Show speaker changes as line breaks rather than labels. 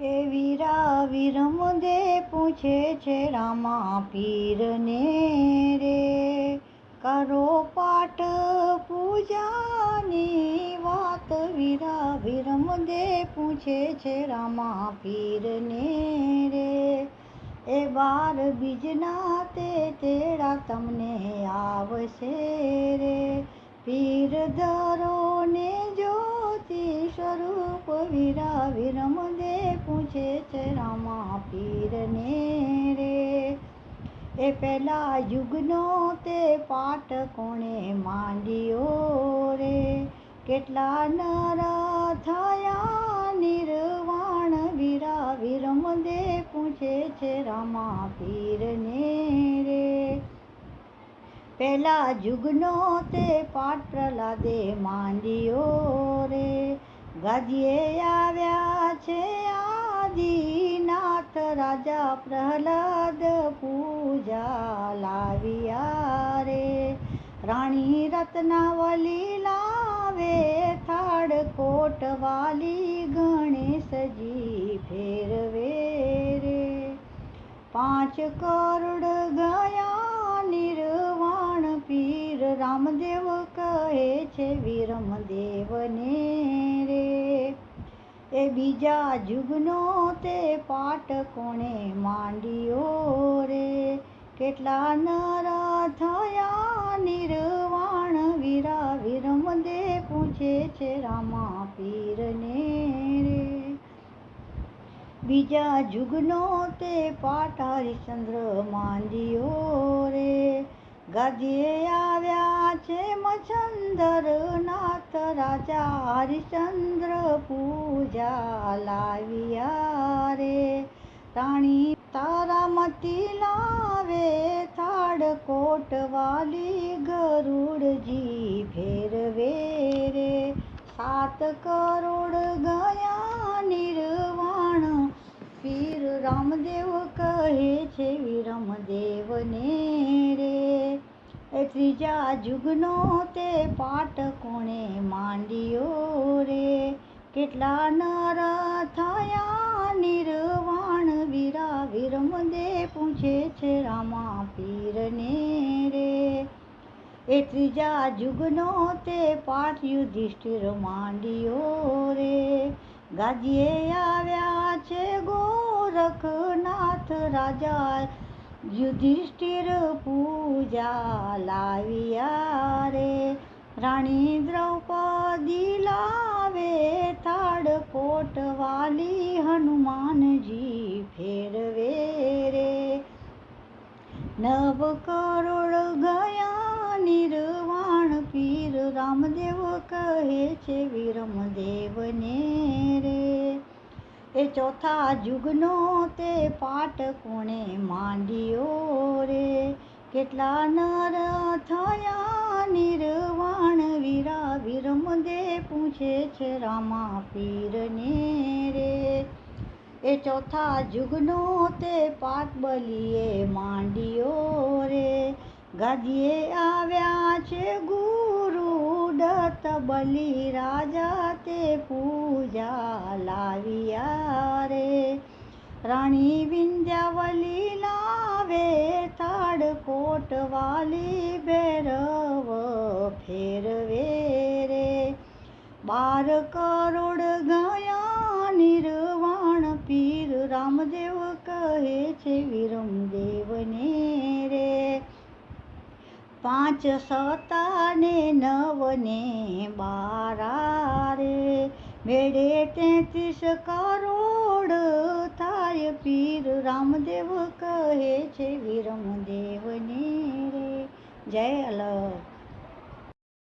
એ વીરા વિરમદે પૂછે છે રામા પીરને રે, કરો પાઠ પૂજાની વાત. વીરા વિરમદે પૂછે છે રામા પીરને રે, એ 12 બીજના તેડા તમને આવશે રે. પીર ધરો ને જ્યોતિ સ્વરૂપ. વીરા વિરમદે પૂછે છે રામા પીરને રે, એ પહેલા યુગનો તે પાઠ કોણે માંડ્યો રે. કેટલા નર થયા નિર્વાણ. વીરા વિરમદે પૂછે છે રામા પીરને રે, પહેલા યુગનો તે પાઠ પ્રહલાદે માંડ્યો રે. ગાદીએ આવ્યા છે આદિનાથ, રાજા પ્રહલાદ પૂજા લાવ્યા રે. રાણી રત્નાવલી લાવે થાળ, કોટવાલી ગણેશજી ફેરવે રે. 5 કરોડ ગયા નિર્વાણ. પીર રામદેવ કહે છે વિરમદેવને રે, એ બીજા યુગનો તે પાઠ કોણે માંડ્યો રે. કેટલા નર થયા નિર્વાણ. વીરા વિરમદે પૂછે છે રામા પીરને રે, બીજા યુગનો તે પાઠ હરિશ્ચંદ્ર માંડ્યો રે. ગાદીએ આવ્યા છે મચ્છંદર નાથ, રાજા હરિશ્ચંદ્ર પૂજા લાવ્યા રે. રાણી તારામતી લાવે થાળ, કોટવાલી ગરુડજી ફેરવે રે. 7 કરોડ ગયા નિર્વાણ. પીર રામદેવ કહે છે વિરમદેવને રે, એ ત્રીજા યુગનો તે પાઠ કોણે માંડ્યો રે. કેટલા નર થયા નિર્વાણ. વીરા વિરમદે પૂછે છે રામા પીરને રે, એ ત્રીજા યુગનો તે પાઠ યુધિષ્ઠિર માંડ્યો રે. ગાદીએ આવ્યા છે ગોરખનાથ, રાજા યુધિષ્ઠિર પૂજા લાવ્યા રે. રાણી દ્રૌપદી લાવે થાળ, કોટવાલી હનુમાનજી ફેરવે રે. 9 કરોડ ગયા નિર્વાણ. પીર રામદેવ કહે છે વિરમદેવને રે, એ ચોથા યુગનો તે પાઠ કોણે માંડ્યો રે. કેટલા નર થયા નિર્વાણ. વીરા વિરમદે પૂછે છે રામા પીરને રે, એ ચોથા યુગનો તે પાઠ બલીએ માંડ્યો રે. ગાદીએ આવ્યા છે ગુરુ દત્ત, બલિ રાજા તે પૂજા લાવ્યા રે. રાણી વિંધ્યાવલી લાવે થાળ, કોટવાલી ભૈરવ ફેરવે રે. 12 કરોડ ગયા નિર્વાણ. પીર રામદેવ કહે છે વિરમદેવને રે, 5 સતા ને 9 ને 12 રે. મેળે 33 કરોડ થાય. પીર રામદેવ કહે છે વિરમદેવને રે. જય અલગ.